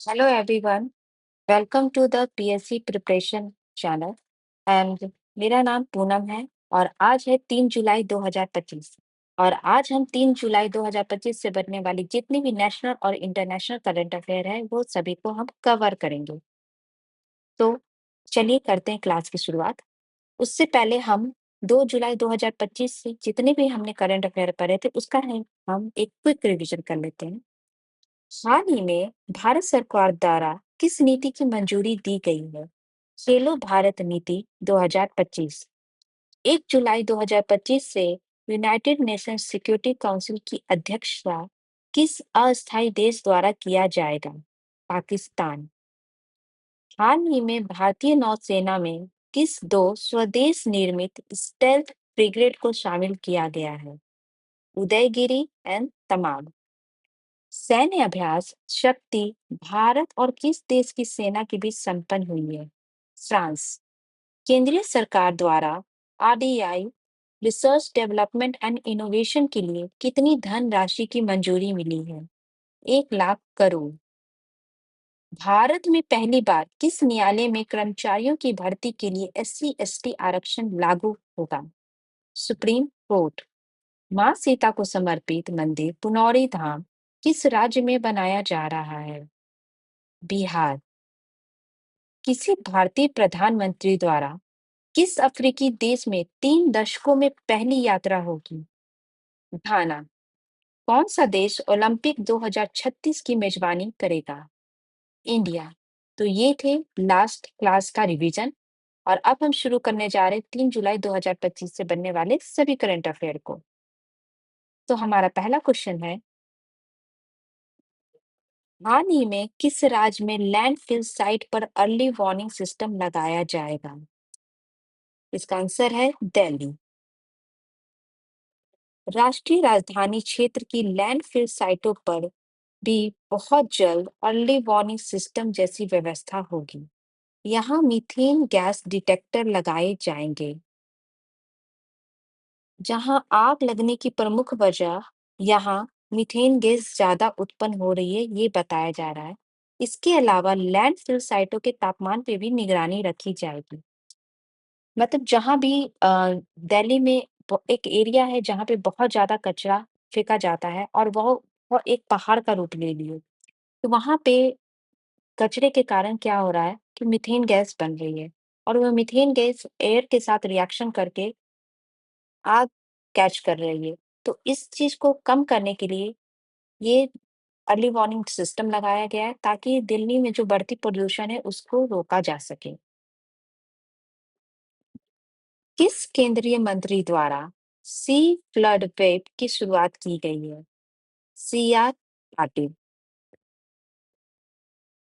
Hello everyone, welcome to the PSC preparation channel and मेरा नाम पूनम है और आज है 3 जुलाई 2025 और आज हम 3 जुलाई 2025 से बनने वाली जितनी भी नेशनल और इंटरनेशनल करंट अफेयर है वो सभी को हम कवर करेंगे। तो चलिए करते हैं क्लास की शुरुआत। उससे पहले हम 2 जुलाई 2025 से जितने भी हमने करंट अफेयर पढ़े थे उसका हम एक क्विक रिवीजन कर लेते हैं। हाल ही में भारत सरकार द्वारा किस नीति की मंजूरी दी गई है? खेलो भारत नीति 2025। 1 जुलाई 2025 से यूनाइटेड नेशंस सिक्योरिटी काउंसिल की अध्यक्षता किस अस्थायी देश द्वारा किया जाएगा? पाकिस्तान। हाल ही में भारतीय नौसेना में किस दो स्वदेश निर्मित स्टेल्थ फ्रिगेट को शामिल किया गया है? उदयगिरी एंड तमाग। सैन्य अभ्यास शक्ति भारत और किस देश की सेना के बीच संपन्न हुई है? फ्रांस। केंद्रीय सरकार द्वारा RDI research development and innovation के लिए कितनी धनराशि की मंजूरी मिली है? 1 लाख करोड़। भारत में पहली बार किस न्यायालय में कर्मचारियों की भर्ती के लिए एससी एसटी आरक्षण लागू होगा? Supreme court. मां सीता को समर्पित मंदिर पुनौरी धाम किस राज्य में बनाया जा रहा है? बिहार। किसी भारतीय प्रधानमंत्री द्वारा किस अफ्रीकी देश में 3 दशकों में पहली यात्रा होगी? घाना। कौन सा देश ओलंपिक 2036 की मेजबानी करेगा? इंडिया। तो ये थे लास्ट क्लास का रिवीजन और अब हम शुरू करने जा रहे हैं 3 जुलाई 2025 से बनने वाले सभी करंट अफेयर को। तो हमारा पहला क्वेश्चन है, हाल ही में किस राज्य में लैंडफिल साइट पर अर्ली वार्निंग सिस्टम लगाया जाएगा? इसका आंसर है दिल्ली। राष्ट्रीय राजधानी क्षेत्र की लैंडफिल साइटों पर भी बहुत जल्द अर्ली वार्निंग सिस्टम जैसी व्यवस्था होगी। यहाँ मीथेन गैस डिटेक्टर लगाए जाएंगे। जहां आग लगने की प्रमुख वजह यहाँ मीथेन गैस ज्यादा उत्पन्न हो रही है, ये बताया जा रहा है। इसके अलावा लैंडफिल साइटों के तापमान पे भी निगरानी रखी जाएगी। मतलब जहां भी दिल्ली में एक एरिया है जहां पे बहुत ज्यादा कचरा फेंका जाता है और वो एक पहाड़ का रूप ले लिए, तो वहां पे कचरे के कारण क्या हो रहा है कि मीथेन गैस बन रही है और वो मीथेन गैस एयर के साथ रिएक्शन करके आग कैच कर रही है। तो इस चीज को कम करने के लिए ये अर्ली वार्निंग सिस्टम लगाया गया है ताकि दिल्ली में जो बढ़ती प्रदूषण है उसको रोका जा सके। किस केंद्रीय मंत्री द्वारा सी फ्लड वेब की शुरुआत की गई है? C R Patil.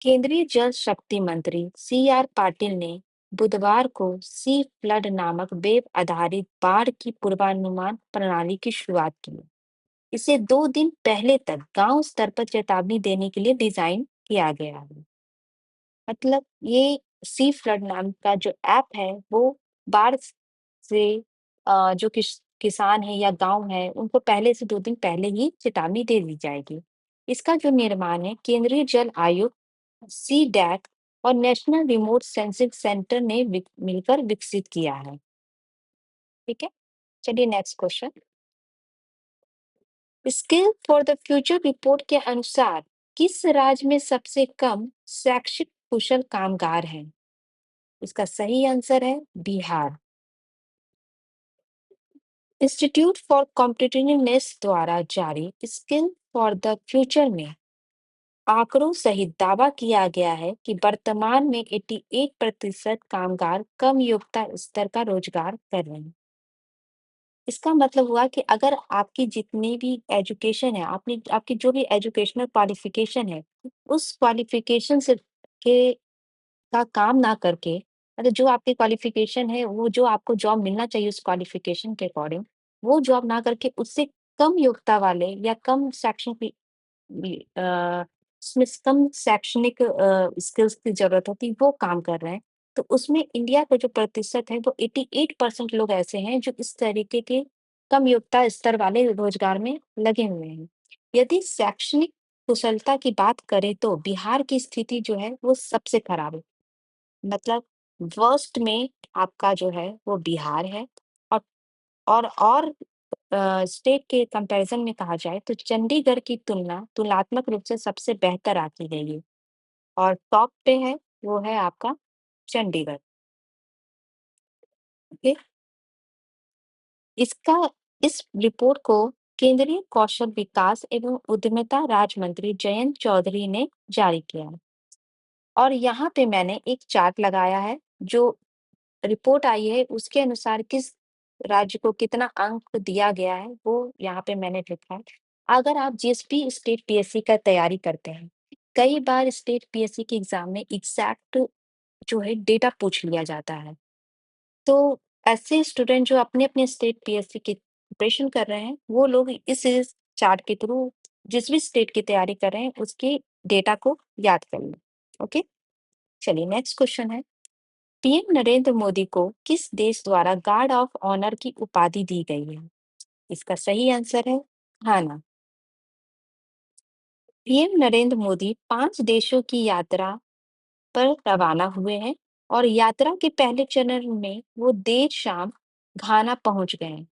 केंद्रीय जल शक्ति मंत्री सी आर पाटिल ने बुधवार को सी फ्लड नामक वेब आधारित बाढ़ की पूर्वानुमान प्रणाली की शुरुआत की। इसे 2 दिन पहले तक गांव स्तर पर चेतावनी देने के लिए डिजाइन किया गया है। मतलब ये सी फ्लड नाम का जो ऐप है वो बाढ़ से जो किसान है या गांव है उनको पहले से 2 दिन पहले ही चेतावनी दे दी जाएगी। इसका जो निर्माण है केंद्रीय जल आयोग सी डैक और नेशनल रिमोट सेंसिंग सेंटर ने मिलकर विकसित किया है। ठीक है, चलिए next question. Skill for the future report के अनुसार किस राज्य में सबसे कम शैक्षिक कुशल कामगार हैं? इसका सही आंसर है बिहार। इंस्टीट्यूट फॉर कॉम्पिटिटिवनेस द्वारा जारी स्किल फॉर द फ्यूचर में आंकड़ों सहित दावा किया गया है कि वर्तमान में 88% कामगार कम योग्यता स्तर का रोजगार कर रहे हैं। इसका मतलब हुआ कि अगर आपकी जितनी भी एजुकेशन है, आपने आपकी जो भी एजुकेशनल क्वालिफिकेशन है, उस क्वालिफिकेशन से के का काम ना करके, मतलब जो आपकी क्वालिफिकेशन है, वो जो आपको जॉब मिलना चाहिए उस क्वालिफिकेशन के अकॉर्डिंग, वो जॉब ना करके उससे कम योग्यता वाले या कम शैक्षणिक उसमें कम शैक्षणिक स्किल्स की ज़रूरत होती है, वो काम कर रहे हैं। तो उसमें इंडिया का जो प्रतिशत है, वो 88% लोग ऐसे हैं, जो इस तरीके के कम योग्यता स्तर वाले रोज़गार में लगे हुए हैं। यदि शैक्षणिक कुशलता की बात करें तो बिहार की स्थिति जो है वो सबसे खराब है। मतलब वर्स्ट में आपका जो है वो बिहार है। और और स्टेट के कंपैरिजन में कहा जाए तो चंडीगढ़ की तुलनात्मक रूप से सबसे बेहतर आंकी गई है और टॉप पे है, वो है आपका चंडीगढ़। ओके। इसका इस रिपोर्ट को केंद्रीय कौशल विकास एवं उद्यमिता राज्य मंत्री जयंत चौधरी ने जारी किया है। और यहाँ पे मैंने एक चार्ट लगाया है, जो रिपोर्ट आई है उसके अनुसार किस राज्य को कितना अंक दिया गया है वो यहाँ पे मैंने लिखा है। अगर आप जिस भी स्टेट पीएससी का तैयारी करते हैं, कई बार स्टेट पीएससी के एग्जाम में एग्जैक्ट जो है डेटा पूछ लिया जाता है। तो ऐसे स्टूडेंट जो अपने अपने स्टेट पीएससी की प्रिपरेशन कर रहे हैं, वो लोग इस चार्ट के थ्रू जिस भी स्टेट की तैयारी कर रहे हैं उसके डेटा को याद कर लें। ओके, चलिए नेक्स्ट क्वेश्चन है। पीएम नरेंद्र मोदी को किस देश द्वारा गार्ड ऑफ ऑनर की उपाधि दी गई है? इसका सही आंसर है घाना। पीएम नरेंद्र मोदी 5 देशों की यात्रा पर रवाना हुए हैं और यात्रा के पहले चरण में वो देर शाम घाना पहुंच गए हैं।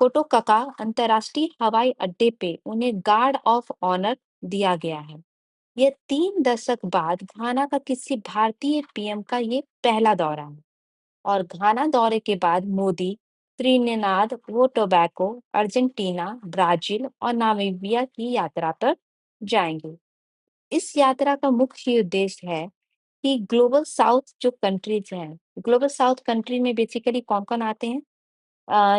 कोटोकाका अंतर्राष्ट्रीय हवाई अड्डे पे उन्हें गार्ड ऑफ ऑनर दिया गया है। यह 3 दशक बाद घाना का किसी भारतीय पीएम का ये पहला दौरा है। और घाना दौरे के बाद मोदी त्रिनिदाद व टोबैगो, अर्जेंटीना, ब्राजील और नामीबिया की यात्रा पर जाएंगे। इस यात्रा का मुख्य उद्देश्य है कि ग्लोबल साउथ जो कंट्रीज हैं, ग्लोबल साउथ कंट्री में बेसिकली कौन कौन आते हैं?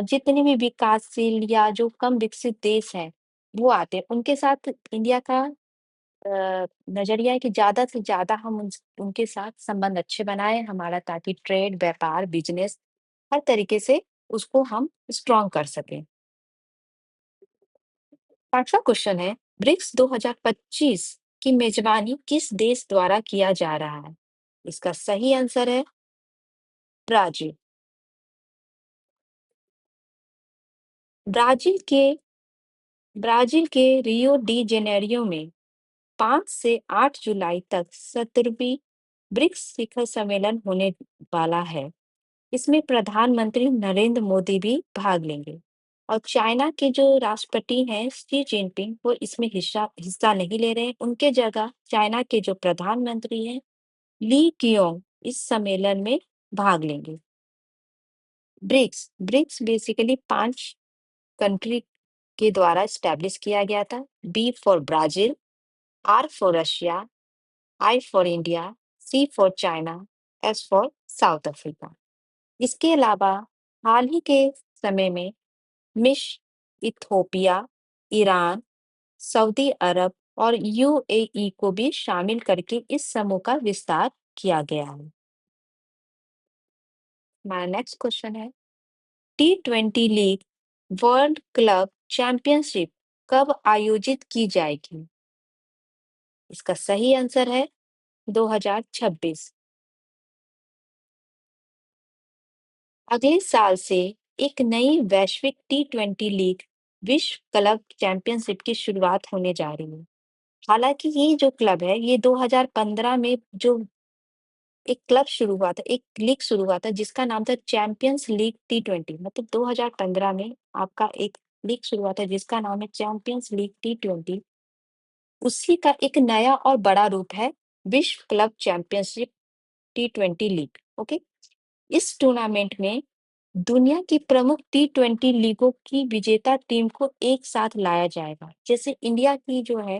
जितने भी विकासशील या जो कम विकसित देश हैं वो आते हैं। उनके साथ इंडिया का नजरिया है कि ज्यादा से ज्यादा हम उनके साथ संबंध अच्छे बनाए हमारा, ताकि ट्रेड, व्यापार, बिजनेस हर तरीके से उसको हम स्ट्रॉन्ग कर सकें। 5वां क्वेश्चन है, ब्रिक्स 2025 की मेजबानी किस देश द्वारा किया जा रहा है? इसका सही आंसर है ब्राजील। ब्राजील के ब्राजील के रियो डी जेनेरियो में 5 से 8 जुलाई तक 17वीं ब्रिक्स शिखर सम्मेलन होने वाला है। इसमें प्रधानमंत्री नरेंद्र मोदी भी भाग लेंगे। और चाइना के जो राष्ट्रपति हैं शी जिनपिंग, वो इसमें हिस्सा हिस्सा नहीं ले रहे हैं। उनके जगह चाइना के जो प्रधानमंत्री हैं ली कियोंग इस सम्मेलन में भाग लेंगे। ब्रिक्स ब्रिक्स बेसिकली 5 कंट्री के द्वारा स्टैब्लिश किया गया था। B for Brazil, R for Russia, I for India, C for China, S for South Africa. इसके अलावा हाल ही के समय में मिस्र, इथोपिया, ईरान, सऊदी अरब और यूएई को भी शामिल करके इस समूह का विस्तार किया गया है। हमारा नेक्स्ट क्वेश्चन है, T 20 league world club championship कब आयोजित की जाएगी? इसका सही आंसर है 2026। अगले साल से एक नई वैश्विक टी 20 लीग विश्व क्लब चैंपियनशिप की शुरुआत होने जा रही है। हालांकि ये जो क्लब है ये 2015 में जो एक क्लब शुरू हुआ था, एक लीग शुरू हुआ था जिसका नाम था चैंपियंस लीग टी 20। मतलब 2015 में आपका एक लीग शुरू हुआ था जिसका नाम है चैंपियंस लीग टी 20। उसी का एक नया और बड़ा रूप है विश्व club championship T 20 league. Okay. इस टूर्नामेंट में दुनिया की प्रमुख टी 20 लीगों की विजेता टीम को एक साथ लाया जाएगा। जैसे इंडिया की जो है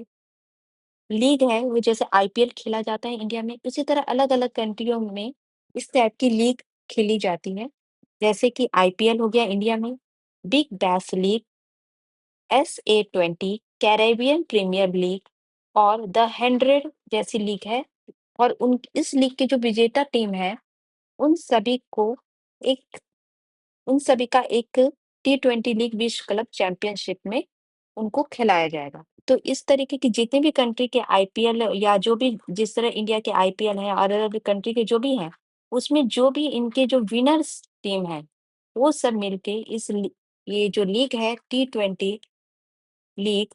लीग है, वो जैसे आईपीएल खेला जाता है इंडिया में, उसी तरह अलग-अलग कंट्रियों में इस टाइप की लीग खेली जाती है। जैसे कि आईपीएल हो गया इंडिया में, Big Bash League, SA20, Caribbean Premier League और द 100 जैसी लीग है। और उन इस लीग की जो विजेता टीम है, उन सभी को एक उन सभी का एक टी 20 लीग विश्व क्लब चैंपियनशिप में उनको खिलाया जाएगा। तो इस तरीके की जितने भी कंट्री के आईपीएल या जो भी जिस तरह इंडिया के आईपीएल हैं और अदर कंट्री के जो भी हैं, उसमें जो भी इनके जो विनर्स टीम है, वो सब मिलके ये जो लीग है T 20 league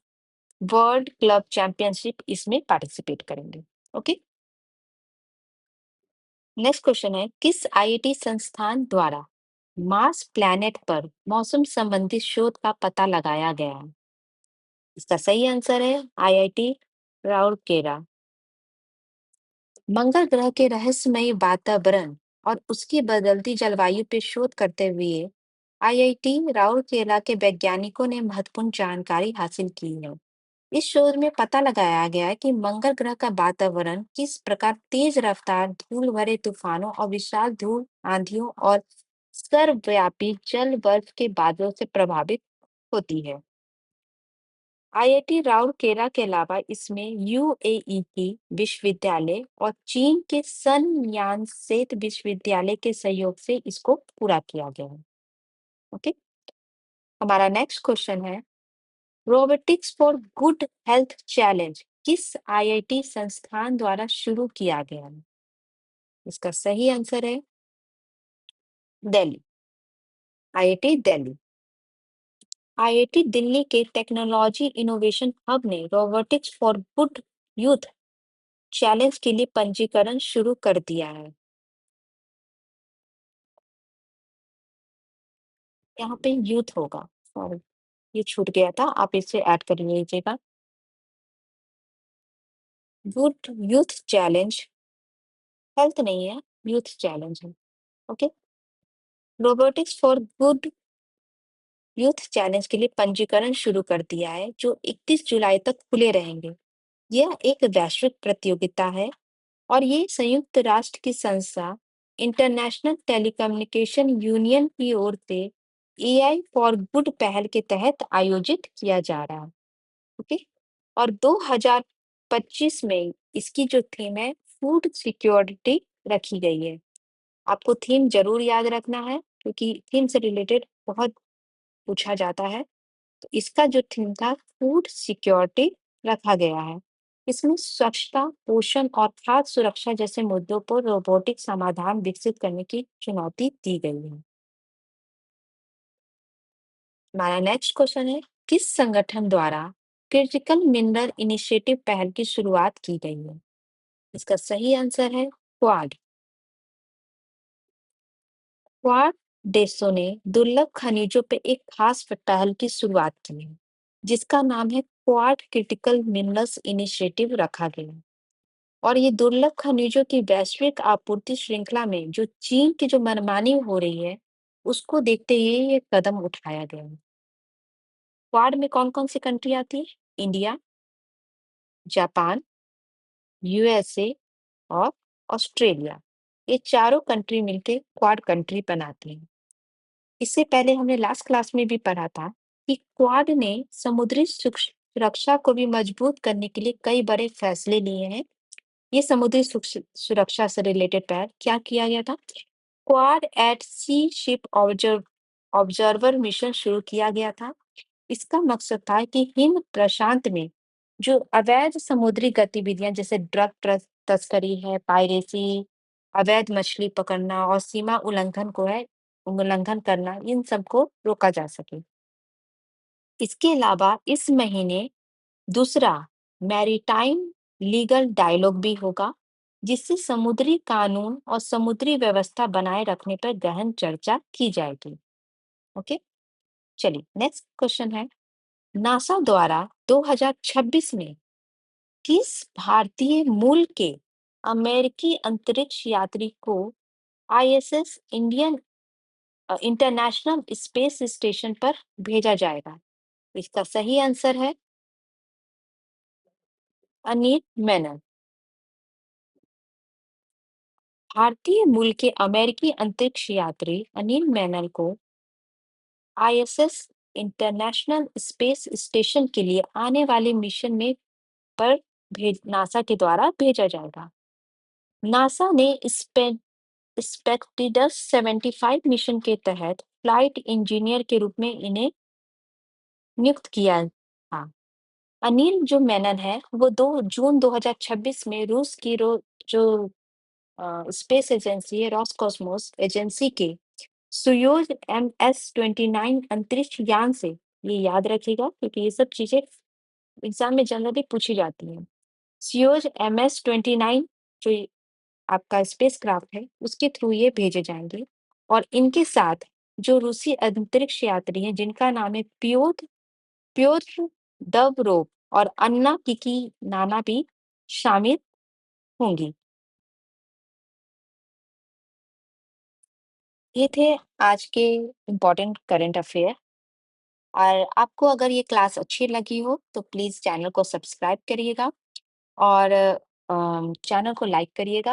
world club championship इसमें पार्टिसिपेट करेंगे। ओके। नेक्स्ट क्वेश्चन है, किस आईआईटी संस्थान द्वारा मार्स प्लैनेट पर मौसम संबंधी शोध का पता लगाया गया है? इसका सही आंसर है आईआईटी राउरकेला। मंगल ग्रह के रहस्यमयी वातावरण और उसकी बदलती जलवायु पे शोध करते हुए आईआईटी राउरकेला के वैज्ञानिकों ने महत्वपूर्ण जानकारी हासिल की है। इस शोध में पता लगाया गया है कि मंगल ग्रह का वातावरण किस प्रकार तेज रफ्तार धूल भरे तूफानों और विशाल धूल आंधियों और सर्वव्यापी जल बर्फ के बादलों से प्रभावित होती है। आईआईटी राउरकेला के अलावा इसमें यूएई की विश्वविद्यालय और चीन के सन यानसेट विश्वविद्यालय के सहयोग से इसको पूरा किया गया है। ओके। हमारा नेक्स्ट क्वेश्चन है, robotics for good health challenge किस आईआईटी संस्थान द्वारा शुरू किया गया है? इसका सही आंसर है दिल्ली, आईआईटी दिल्ली। आईआईटी दिल्ली के टेक्नोलॉजी इनोवेशन हब ने robotics for good youth challenge के लिए पंजीकरण शुरू कर दिया है। यहाँ पे यूथ होगा, सॉरी ये छूट गया था, आप इसे ऐड कर लीजिएगा। गुड यूथ चैलेंज, हेल्थ नहीं है, यूथ चैलेंज है। Okay. Robotics for good youth challenge के लिए पंजीकरण शुरू कर दिया है, जो 31 जुलाई तक खुले रहेंगे। यह एक वैश्विक प्रतियोगिता है और ये संयुक्त राष्ट्र की संस्था इंटरनेशनल टेलीकम्युनिकेशन यूनियन की ओर से एआई फॉर गुड पहल के तहत आयोजित किया जा रहा है। ओके। और 2025 में इसकी जो थीम है फूड सिक्योरिटी रखी गई है। आपको थीम जरूर याद रखना है क्योंकि थीम से रिलेटेड बहुत पूछा जाता है। तो इसका जो थीम था फूड सिक्योरिटी रखा गया है। इसमें स्वच्छता, पोषण और खाद्य सुरक्षा जैसे मुद्दों पर रोबोटिक समाधान विकसित करने की चुनौती दी गई है। हमारा नेक्स्ट क्वेश्चन है, किस संगठन द्वारा क्रिटिकल मिनरल इनिशिएटिव पहल की शुरुआत की गई है? इसका सही आंसर है क्वाड। क्वाड देशों ने दुर्लभ खनिजों पे एक खास पहल की शुरुआत की है, जिसका नाम है क्वाड क्रिटिकल मिनरल्स इनिशिएटिव रखा गया है। और ये दुर्लभ खनिजों की वैश्विक आपूर्ति श्रृंखला में जो चीन की जो मनमानी हो रही है, उसको देखते हुए ये कदम उठाया गया है। क्वाड में कौन-कौन सी कंट्री आती है? इंडिया, जापान, यूएसए और ऑस्ट्रेलिया। ये चारों कंट्री मिलके क्वाड कंट्री बनाती हैं। इससे पहले हमने लास्ट क्लास में भी पढ़ा था कि क्वाड ने समुद्री सुरक्षा को भी मजबूत करने के लिए कई बड़े फैसले लिए हैं। ये समुद्री सुरक्षा से रिलेटेड पहल क्या किया गया था? क्वाड एट सी शिप ऑब्जर्वर मिशन शुरू किया गया था। इसका मकसद था कि हिंद प्रशांत में जो अवैध समुद्री गतिविधियां जैसे तस्करी है, पायरेसी, अवैध मछली पकड़ना और सीमा उल्लंघन करना, इन सबको रोका जा सके। इसके अलावा इस महीने दूसरा मैरीटाइम लीगल डायलॉग भी होगा, जिससे समुद्री कानून और समुद्री व्यवस्था बनाए रखने पर गहन चर्चा की जाएगी। ओके। चलिए नेक्स्ट क्वेश्चन है, नासा द्वारा 2026 में किस भारतीय मूल के अमेरिकी अंतरिक्ष यात्री को आईएसएस इंटरनेशनल स्पेस स्टेशन पर भेजा जाएगा? इसका सही आंसर है अनिल मेनन। भारतीय मूल के अमेरिकी अंतरिक्ष यात्री अनिल मेनन को आईएसएस इंटरनेशनल स्पेस स्टेशन के लिए आने वाले मिशन में पर नासा के द्वारा भेजा जाएगा। नासा ने स्पेक्टिडस 75 मिशन के तहत फ्लाइट इंजीनियर के रूप में इन्हें नियुक्त किया था। अनिल जो मेनन है वो 2 जून 2026 में रूस की जो स्पेस एजेंसी है रॉसकॉस्मोस एजेंसी के सोयूज MS-29 अंतरिक्ष यान से, ये याद रखिएगा क्योंकि ये सब चीजें एग्ज़ाम में जनरली पूछी जाती हैं। सोयूज़ MS-29 जो ये आपका स्पेसक्राफ्ट है, उसके थ्रू ये भेजे जाएँगे और इनके साथ जो रूसी अंतरिक्ष यात्री हैं, जिनका नाम है प्योत्र दवरोव और अन्ना किकीनाना भी शामिल होंगी। ये थे आज के इम्पोर्टेंट करंट अफेयर और आपको अगर ये क्लास अच्छी लगी हो, तो प्लीज़ चैनल को सब्सक्राइब करिएगा और चैनल को लाइक करिएगा।